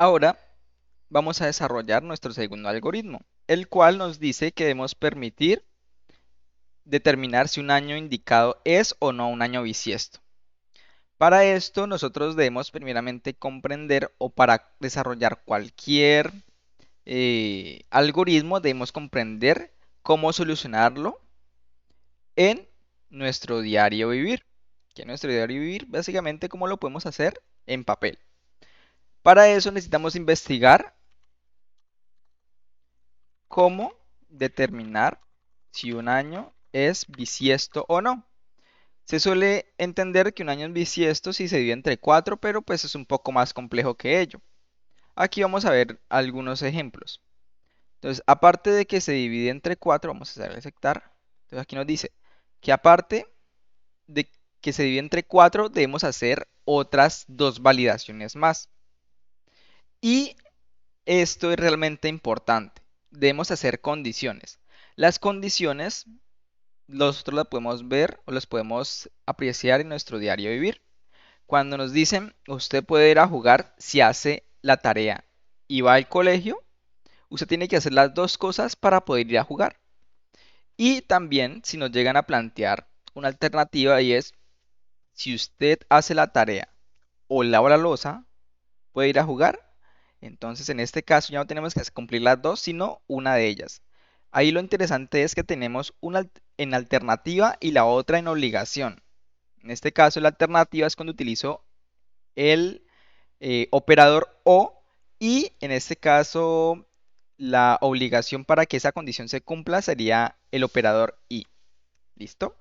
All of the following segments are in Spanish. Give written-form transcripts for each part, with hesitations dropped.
Ahora vamos a desarrollar nuestro segundo algoritmo, el cual nos dice que debemos permitir determinar si un año indicado es o no un año bisiesto. Para esto nosotros debemos primeramente comprender, o para desarrollar cualquier algoritmo debemos comprender cómo solucionarlo en nuestro diario vivir. Que nuestro diario vivir básicamente cómo lo podemos hacer en papel. Para eso necesitamos investigar cómo determinar si un año es bisiesto o no. Se suele entender que un año es bisiesto si se divide entre 4, pero pues es un poco más complejo que ello. Aquí vamos a ver algunos ejemplos. Entonces, aparte de que se divide entre 4, vamos a aceptar. Entonces aquí nos dice que aparte de que se divide entre 4, debemos hacer otras dos validaciones más. Y esto es realmente importante. Debemos hacer condiciones. Las condiciones nosotros las podemos ver o las podemos apreciar en nuestro diario vivir. Cuando nos dicen, usted puede ir a jugar si hace la tarea y va al colegio, usted tiene que hacer las dos cosas para poder ir a jugar. Y también si nos llegan a plantear una alternativa y es, si usted hace la tarea o lava la loza, puede ir a jugar. Entonces en este caso ya no tenemos que cumplir las dos, sino una de ellas. Ahí lo interesante es que tenemos una en alternativa y la otra en obligación. En este caso la alternativa es cuando utilizo el operador o, y en este caso la obligación para que esa condición se cumpla sería el operador y. ¿Listo?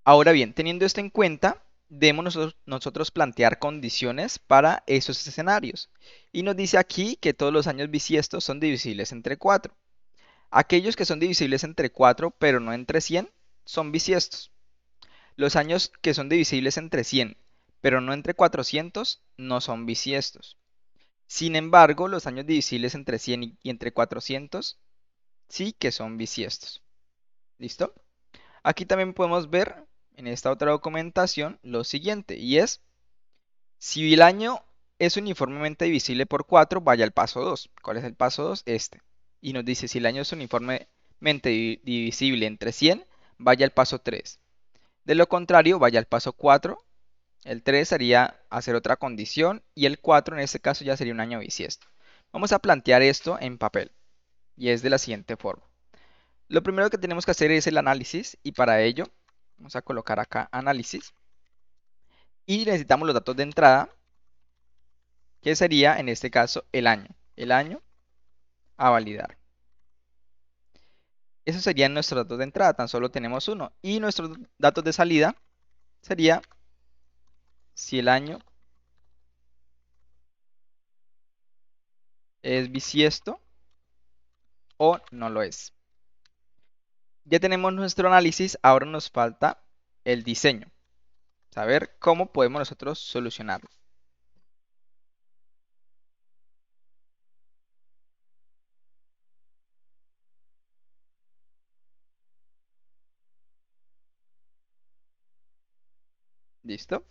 Ahora bien, teniendo esto en cuenta, debemos nosotros plantear condiciones para esos escenarios. Y nos dice aquí que todos los años bisiestos son divisibles entre 4. Aquellos que son divisibles entre 4 pero no entre 100 son bisiestos. Los años que son divisibles entre 100 pero no entre 400 no son bisiestos. Sin embargo, los años divisibles entre 100 y entre 400 sí que son bisiestos. ¿Listo? Aquí también podemos ver en esta otra documentación lo siguiente, y es, si el año es uniformemente divisible por 4, vaya al paso 2. ¿Cuál es el paso 2? Este. Y nos dice, si el año es uniformemente divisible entre 100, vaya al paso 3. De lo contrario, vaya al paso 4. El 3 sería hacer otra condición y el 4 en este caso ya sería un año bisiesto. Vamos a plantear esto en papel y es de la siguiente forma. Lo primero que tenemos que hacer es el análisis y para ello vamos a colocar acá análisis y necesitamos los datos de entrada, que sería en este caso el año a validar. Esos serían nuestros datos de entrada, tan solo tenemos uno. Y nuestros datos de salida sería si el año es bisiesto o no lo es. Ya tenemos nuestro análisis, ahora nos falta el diseño, saber cómo podemos nosotros solucionarlo. ¿Listo?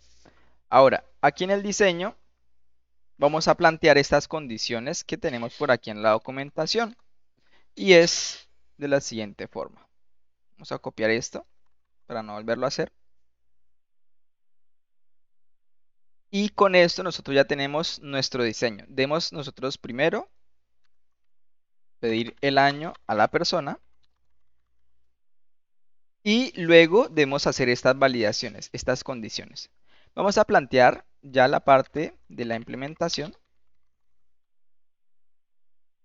Ahora, aquí en el diseño vamos a plantear estas condiciones que tenemos por aquí en la documentación. Y es de la siguiente forma. Vamos a copiar esto para no volverlo a hacer. Y con esto nosotros ya tenemos nuestro diseño. Debemos nosotros primero pedir el año a la persona. Y luego debemos hacer estas validaciones, estas condiciones. Vamos a plantear ya la parte de la implementación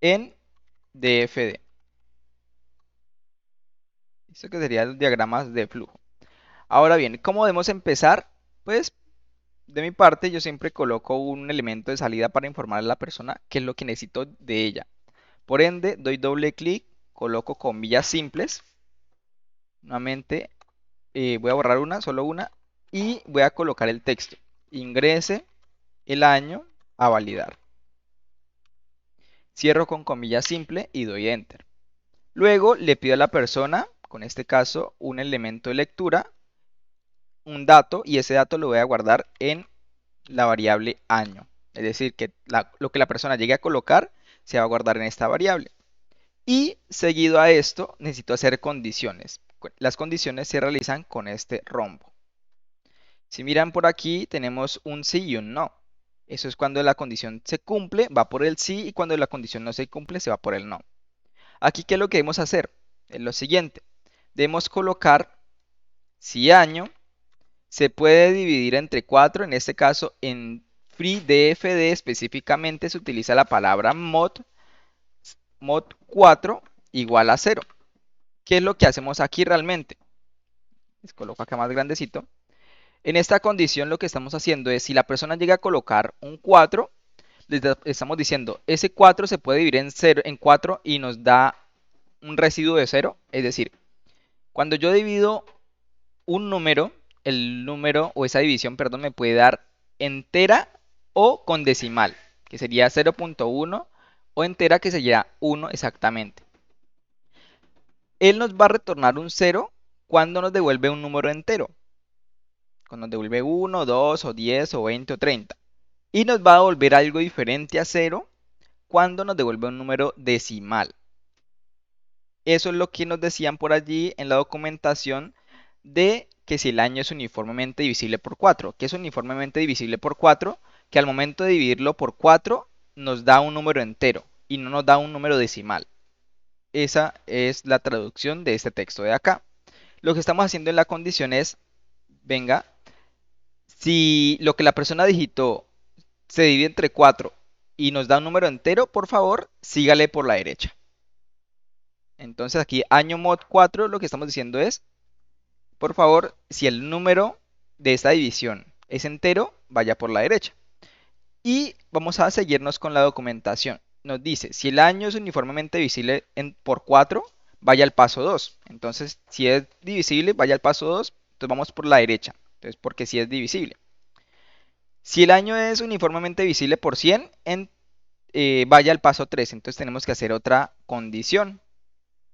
en DFD. Esto que sería el diagrama de flujo. Ahora bien, ¿cómo debemos empezar? Pues de mi parte yo siempre coloco un elemento de salida para informar a la persona qué es lo que necesito de ella. Por ende, doy doble clic, coloco comillas simples. Nuevamente voy a borrar una, solo una, y voy a colocar el texto. Ingrese el año a validar. Cierro con comilla simple y doy enter. Luego le pido a la persona, con este caso, un elemento de lectura, un dato, y ese dato lo voy a guardar en la variable año. Es decir, que lo que la persona llegue a colocar se va a guardar en esta variable. Y seguido a esto, necesito hacer condiciones. Las condiciones se realizan con este rombo. Si miran por aquí, tenemos un sí y un no. Eso es cuando la condición se cumple, va por el sí, y cuando la condición no se cumple, se va por el no. Aquí, ¿qué es lo que debemos hacer? Es lo siguiente. Debemos colocar si año se puede dividir entre 4. En este caso, en FreeDFD específicamente se utiliza la palabra mod 4 igual a 0. ¿Qué es lo que hacemos aquí realmente? Les coloco acá más grandecito. En esta condición lo que estamos haciendo es, si la persona llega a colocar un 4, le estamos diciendo, ese 4 se puede dividir en 4 y nos da un residuo de 0. Es decir, cuando yo divido un número, el número o esa división, perdón, me puede dar entera o con decimal, que sería 0.1, o entera, que sería 1 exactamente. Él nos va a retornar un 0 cuando nos devuelve un número entero. Cuando nos devuelve 1, 2, o 10, o 20, o 30. Y nos va a devolver algo diferente a 0 cuando nos devuelve un número decimal. Eso es lo que nos decían por allí en la documentación de que si el año es uniformemente divisible por 4. ¿Qué es uniformemente divisible por 4? Que al momento de dividirlo por 4 nos da un número entero y no nos da un número decimal. Esa es la traducción de este texto de acá. Lo que estamos haciendo en la condición es, venga, si lo que la persona digitó se divide entre 4 y nos da un número entero, por favor, sígale por la derecha. Entonces aquí año mod 4 lo que estamos diciendo es, por favor, si el número de esta división es entero, vaya por la derecha. Y vamos a seguirnos con la documentación. Nos dice, si el año es uniformemente divisible por 4, vaya al paso 2. Entonces, si es divisible, vaya al paso 2. Entonces vamos por la derecha. Entonces, porque si es divisible. Si el año es uniformemente divisible por 100, vaya al paso 3. Entonces tenemos que hacer otra condición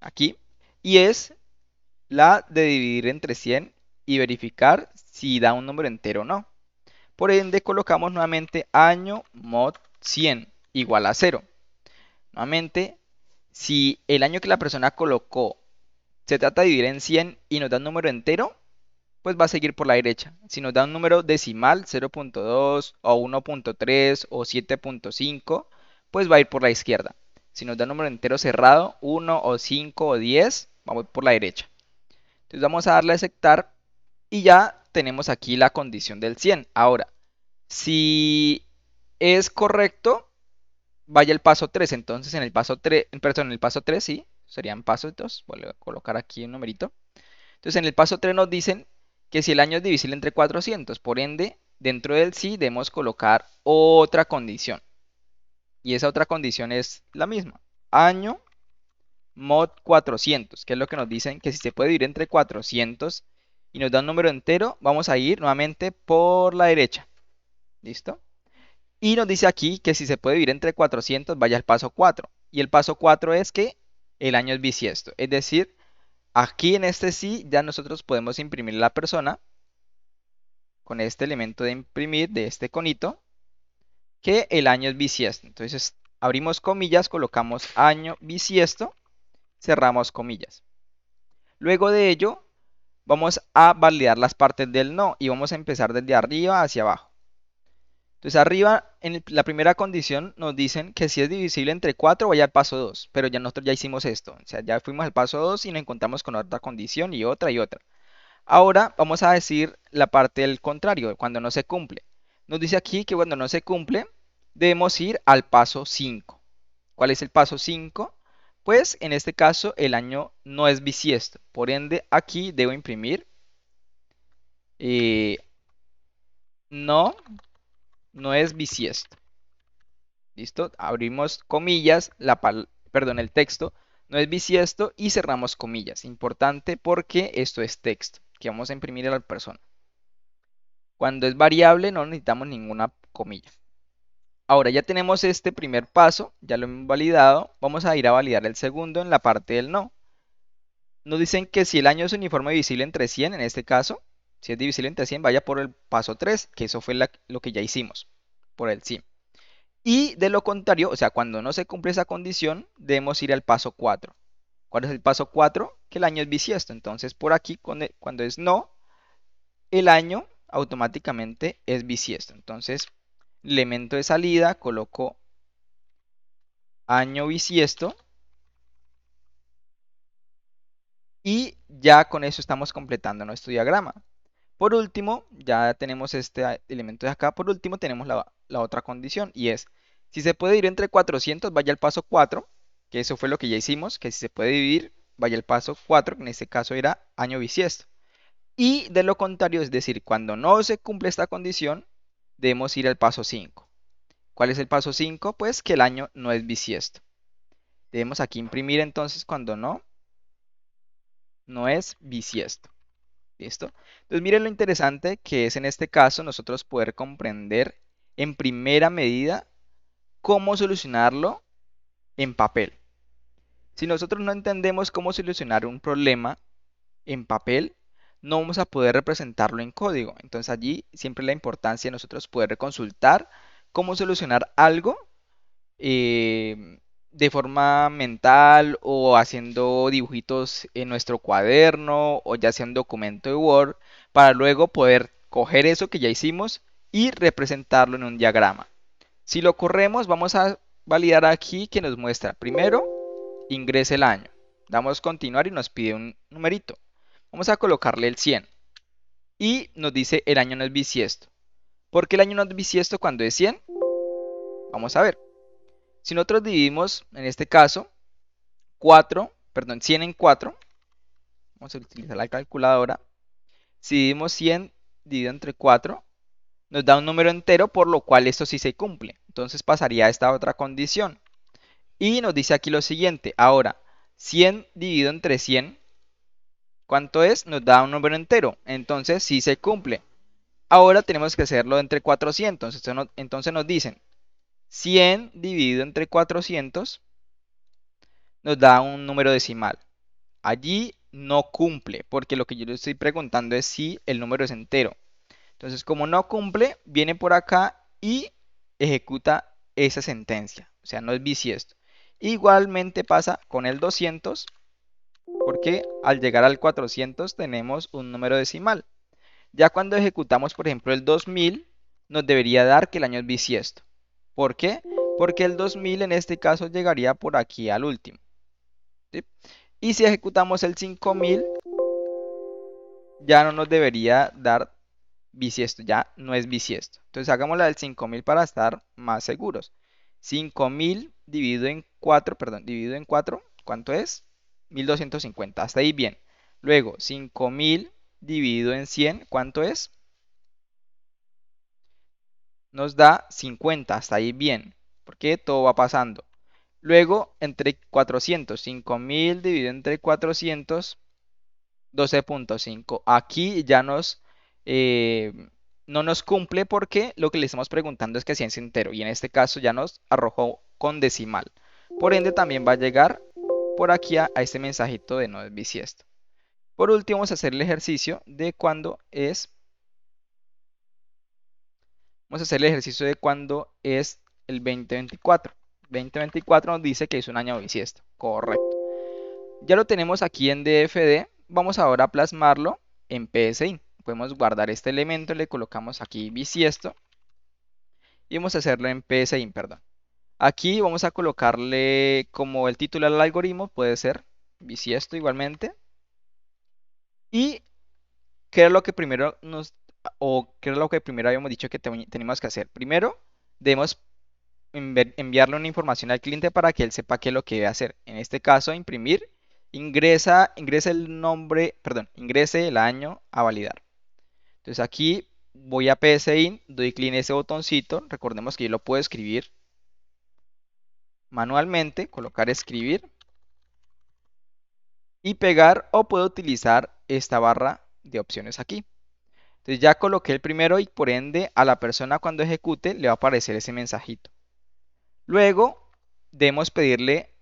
aquí. Y es la de dividir entre 100 y verificar si da un número entero o no. Por ende, colocamos nuevamente año mod 100 igual a 0. Nuevamente, si el año que la persona colocó se trata de dividir en 100 y nos da un número entero, pues va a seguir por la derecha. Si nos da un número decimal, 0.2 o 1.3 o 7.5, pues va a ir por la izquierda. Si nos da un número entero cerrado, 1 o 5 o 10, vamos por la derecha. Entonces vamos a darle a aceptar y ya tenemos aquí la condición del 100. Ahora, si es correcto, vaya al paso 3. Entonces en el paso 3, perdón, en el paso 3 sí, serían pasos 2. Voy a colocar aquí un numerito. Entonces en el paso 3 nos dicen que si el año es divisible entre 400, por ende, dentro del sí debemos colocar otra condición. Y esa otra condición es la misma. Año mod 400, que es lo que nos dicen que si se puede dividir entre 400 y nos da un número entero, vamos a ir nuevamente por la derecha. ¿Listo? Y nos dice aquí que si se puede dividir entre 400, vaya al paso 4. Y el paso 4 es que el año es bisiesto. Es decir, aquí en este sí ya nosotros podemos imprimir a la persona con este elemento de imprimir de este conito que el año es bisiesto. Entonces abrimos comillas, colocamos año bisiesto, cerramos comillas. Luego de ello vamos a validar las partes del no y vamos a empezar desde arriba hacia abajo. Entonces arriba en la primera condición nos dicen que si es divisible entre 4 vaya al paso 2, pero ya nosotros ya hicimos esto, o sea, ya fuimos al paso 2 y nos encontramos con otra condición y otra y otra. Ahora vamos a decir la parte del contrario, cuando no se cumple. Nos dice aquí que cuando no se cumple debemos ir al paso 5. ¿Cuál es el paso 5? Pues en este caso el año no es bisiesto, por ende aquí debo imprimir eh, no es bisiesto. ¿Listo? Abrimos comillas, perdón, el texto no es bisiesto y cerramos comillas. Importante porque esto es texto que vamos a imprimir a la persona. Cuando es variable no necesitamos ninguna comilla. Ahora ya tenemos este primer paso, ya lo hemos validado. Vamos a ir a validar el segundo en la parte del no. Nos dicen que si el año es uniforme divisible entre 100, en este caso, si es divisible entre 100, vaya por el paso 3, que eso fue lo que ya hicimos, por el sí. Y de lo contrario, o sea, cuando no se cumple esa condición, debemos ir al paso 4. ¿Cuál es el paso 4? Que el año es bisiesto. Entonces, por aquí, cuando es no, el año automáticamente es bisiesto. Entonces, elemento de salida, coloco año bisiesto y ya con eso estamos completando nuestro diagrama. Por último, ya tenemos este elemento de acá. Por último, tenemos la otra condición y es, si se puede dividir entre 400, vaya al paso 4, que eso fue lo que ya hicimos, que si se puede dividir, vaya al paso 4, que en este caso era año bisiesto. Y de lo contrario, es decir, cuando no se cumple esta condición, debemos ir al paso 5. ¿Cuál es el paso 5? Pues que el año no es bisiesto. Debemos aquí imprimir entonces cuando no es bisiesto. ¿Listo? Entonces miren lo interesante que es en este caso nosotros poder comprender en primera medida cómo solucionarlo en papel. Si nosotros no entendemos cómo solucionar un problema en papel, no vamos a poder representarlo en código. Entonces allí siempre la importancia de nosotros poder consultar cómo solucionar algo de forma mental o haciendo dibujitos en nuestro cuaderno o ya sea un documento de Word para luego poder coger eso que ya hicimos y representarlo en un diagrama. Si lo corremos, vamos a validar aquí que nos muestra primero ingrese el año. Damos continuar y nos pide un numerito. Vamos a colocarle el 100 y nos dice el año no es bisiesto. ¿Por qué el año no es bisiesto cuando es 100? Vamos a ver. Si nosotros dividimos, en este caso, 100 en 4, vamos a utilizar la calculadora. Si dividimos 100 dividido entre 4, nos da un número entero, por lo cual esto sí se cumple. Entonces pasaría a esta otra condición. Y nos dice aquí lo siguiente. Ahora, 100 dividido entre 100, ¿cuánto es? Nos da un número entero. Entonces sí se cumple. Ahora tenemos que hacerlo entre 400. Entonces nos dicen 100 dividido entre 400 nos da un número decimal. Allí no cumple, porque lo que yo le estoy preguntando es si el número es entero. Entonces, como no cumple, viene por acá y ejecuta esa sentencia. O sea, no es bisiesto. Igualmente pasa con el 200, porque al llegar al 400 tenemos un número decimal. Ya cuando ejecutamos, por ejemplo, el 2000, nos debería dar que el año es bisiesto. ¿Por qué? Porque el 2000 en este caso llegaría por aquí al último. ¿Sí? Y si ejecutamos el 5000, ya no nos debería dar bisiesto, ya no es bisiesto. Entonces hagamos la del 5000 para estar más seguros. 5000 dividido en 4, perdón, dividido en 4, ¿cuánto es? 1250, hasta ahí bien. Luego, 5000 dividido en 100, ¿cuánto es? Nos da 50, hasta ahí bien, porque todo va pasando. Luego, entre 400, 5000 dividido entre 400, 12.5. Aquí ya eh, no nos cumple porque lo que le estamos preguntando es que sea entero y en este caso ya nos arrojó con decimal. Por ende también va a llegar por aquí a este mensajito de no es bisiesto. Por último vamos a hacer el ejercicio de cuando es, vamos a hacer el ejercicio de cuando es el 2024. 2024 nos dice que es un año bisiesto, correcto. Ya lo tenemos aquí en DFD. Vamos ahora a plasmarlo en PSI. Podemos guardar este elemento, le colocamos aquí bisiesto y vamos a hacerlo en PSI, perdón. Aquí vamos a colocarle como el título del algoritmo, puede ser bisiesto igualmente. Y qué era lo que primero qué era lo que primero habíamos dicho que teníamos que hacer. Primero, debemos enviarle una información al cliente para que él sepa qué es lo que debe hacer. En este caso, imprimir, ingresa el nombre, perdón, ingrese el año a validar. Entonces aquí voy a PSIN, doy clic en ese botoncito. Recordemos que yo lo puedo escribir manualmente, colocar escribir y pegar, o puedo utilizar esta barra de opciones aquí. Entonces ya coloqué el primero y por ende a la persona cuando ejecute le va a aparecer ese mensajito. Luego debemos pedirle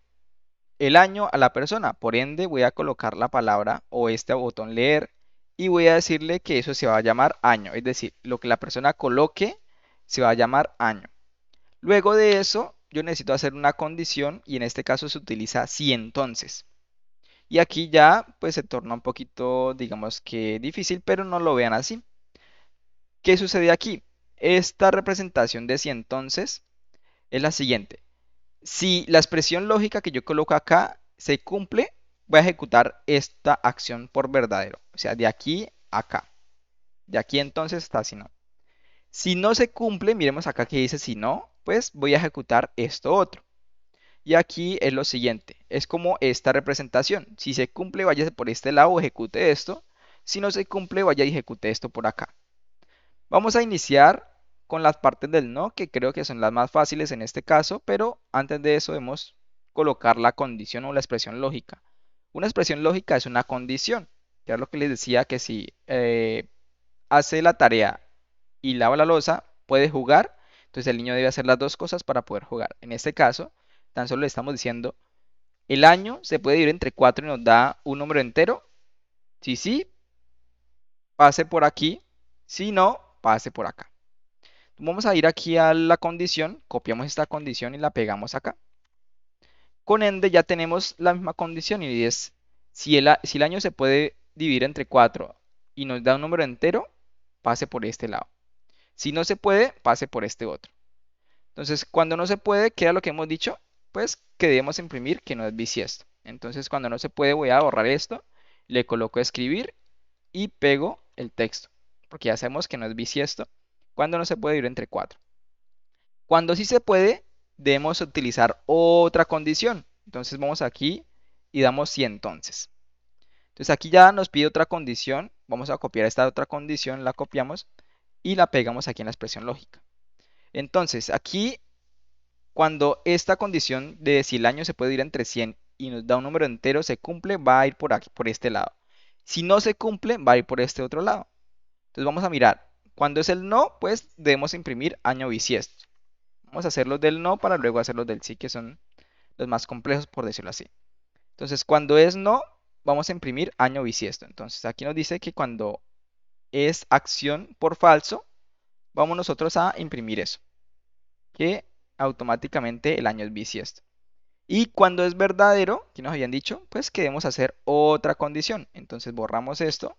el año a la persona. Por ende, voy a colocar la palabra o este botón leer y voy a decirle que eso se va a llamar año. Es decir, lo que la persona coloque se va a llamar año. Luego de eso, yo necesito hacer una condición y en este caso se utiliza si entonces. Y aquí ya pues se torna un poquito, digamos que difícil, pero no lo vean así. ¿Qué sucede aquí? Esta representación de si entonces es la siguiente. Si la expresión lógica que yo coloco acá se cumple, voy a ejecutar esta acción por verdadero. O sea, de aquí a acá. De aquí entonces hasta si no. Si no se cumple, miremos acá que dice si no, pues voy a ejecutar esto otro. Y aquí es lo siguiente, es como esta representación. Si se cumple, váyase por este lado, ejecute esto. Si no se cumple, vaya y ejecute esto por acá. Vamos a iniciar con las partes del no, que creo que son las más fáciles en este caso, pero antes de eso debemos colocar la condición o la expresión lógica. Una expresión lógica es una condición, que es lo que les decía que si hace la tarea y lava la loza, puede jugar. Entonces el niño debe hacer las dos cosas para poder jugar. En este caso, tan solo le estamos diciendo, el año se puede dividir entre 4 y nos da un número entero. Si sí, pase por aquí. Si no, pase por acá. Vamos a ir aquí a la condición, copiamos esta condición y la pegamos acá. Con ende ya tenemos la misma condición y es, si el año se puede dividir entre 4 y nos da un número entero, pase por este lado. Si no se puede, pase por este otro. Entonces, cuando no se puede, ¿qué era lo que hemos dicho? Pues que debemos imprimir que no es bisiesto. Entonces, cuando no se puede, voy a borrar esto, le coloco escribir y pego el texto, porque ya sabemos que no es bisiesto cuando no se puede dividir entre 4. Cuando sí se puede, debemos utilizar otra condición. Entonces, vamos aquí y damos si entonces. Entonces, aquí ya nos pide otra condición. Vamos a copiar esta otra condición, la copiamos y la pegamos aquí en la expresión lógica. Entonces, aquí cuando esta condición de si el año se puede ir entre 100 y nos da un número entero se cumple, va a ir por aquí, por este lado. Si no se cumple, va a ir por este otro lado. Entonces vamos a mirar. Cuando es el no, pues debemos imprimir año bisiesto. Vamos a hacer los del no para luego hacer los del sí, que son los más complejos, por decirlo así. Entonces, cuando es no, vamos a imprimir año bisiesto. Entonces, aquí nos dice que cuando es acción por falso, vamos nosotros a imprimir eso, que automáticamente el año es bisiesto. Y cuando es verdadero, que nos habían dicho, pues que debemos hacer otra condición. Entonces borramos esto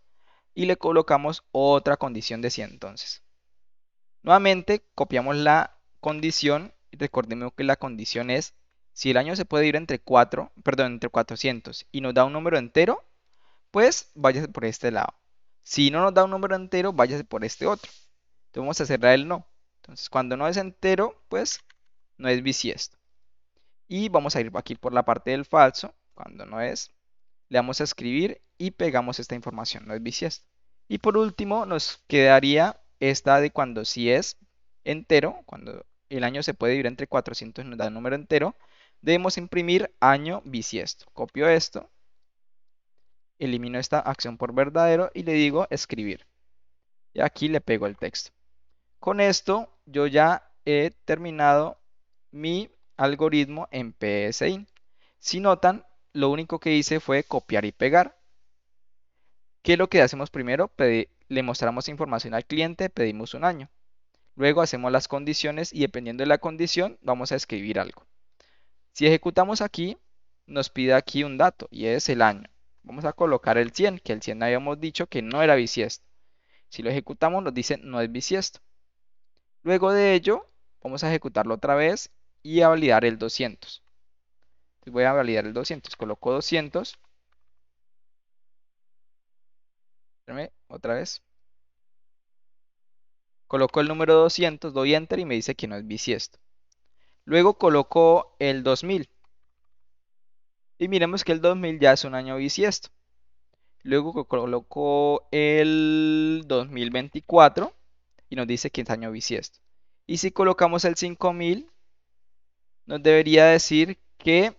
y le colocamos otra condición de si entonces. Nuevamente copiamos la condición y recordemos que la condición es si el año se puede ir entre 4, perdón, entre 400 y nos da un número entero, pues váyase por este lado. Si no nos da un número entero, váyase por este otro. Entonces vamos a cerrar el no. Entonces cuando no es entero, pues no es bisiesto. Y vamos a ir aquí por la parte del falso, cuando no es, le damos a escribir y pegamos esta información, no es bisiesto. Y por último nos quedaría esta de cuando sí es entero, cuando el año se puede dividir entre 400 y nos da un número entero, debemos imprimir año bisiesto. Copio esto, elimino esta acción por verdadero y le digo escribir. Y aquí le pego el texto. Con esto yo ya he terminado mi algoritmo en PSI. Si notan, lo único que hice fue copiar y pegar. ¿Qué es lo que hacemos primero? Le mostramos información al cliente, pedimos un año. Luego hacemos las condiciones y dependiendo de la condición vamos a escribir algo. Si ejecutamos aquí, nos pide aquí un dato y es el año. Vamos a colocar el 100, que el 100 habíamos dicho que no era bisiesto. Si lo ejecutamos nos dice no es bisiesto. Luego de ello, vamos a ejecutarlo otra vez y a validar el 200. Entonces voy a validar el 200. Coloco 200. Espérame, otra vez. Coloco el número 200, doy enter y me dice que no es bisiesto. Luego coloco el 2000. Y miremos que el 2000 ya es un año bisiesto. Luego coloco el 2024 y nos dice que es año bisiesto. Y si colocamos el 5000, nos debería decir que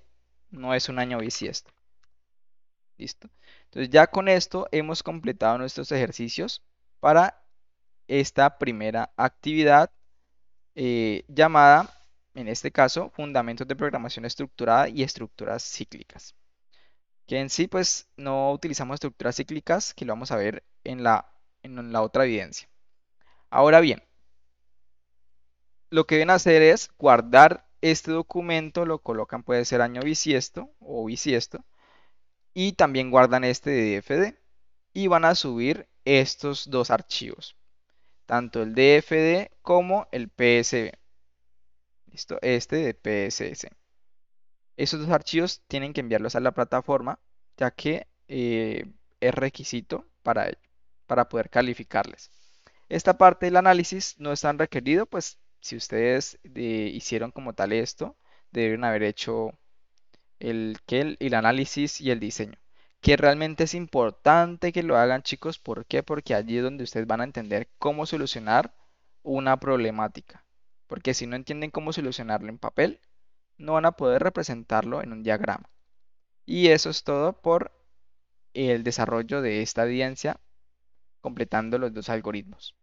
no es un año bisiesto. ¿Listo? Entonces ya con esto hemos completado nuestros ejercicios para esta primera actividad llamada, en este caso, Fundamentos de Programación Estructurada y Estructuras Cíclicas. Que en sí, pues, no utilizamos estructuras cíclicas, que lo vamos a ver en la otra evidencia. Ahora bien, lo que deben hacer es guardar este documento, lo colocan, puede ser año bisiesto o bisiesto, y también guardan este DFD y van a subir estos dos archivos, tanto el DFD como el PSB. ¿Listo? Este de PSS. Esos dos archivos tienen que enviarlos a la plataforma, ya que es requisito para ello, para poder calificarles. Esta parte del análisis no es tan requerido, pues si ustedes hicieron como tal esto, deben haber hecho el análisis y el diseño. Que realmente es importante que lo hagan, chicos. ¿Por qué? Porque allí es donde ustedes van a entender cómo solucionar una problemática. Porque si no entienden cómo solucionarlo en papel, no van a poder representarlo en un diagrama. Y eso es todo por el desarrollo de esta evidencia completando los dos algoritmos.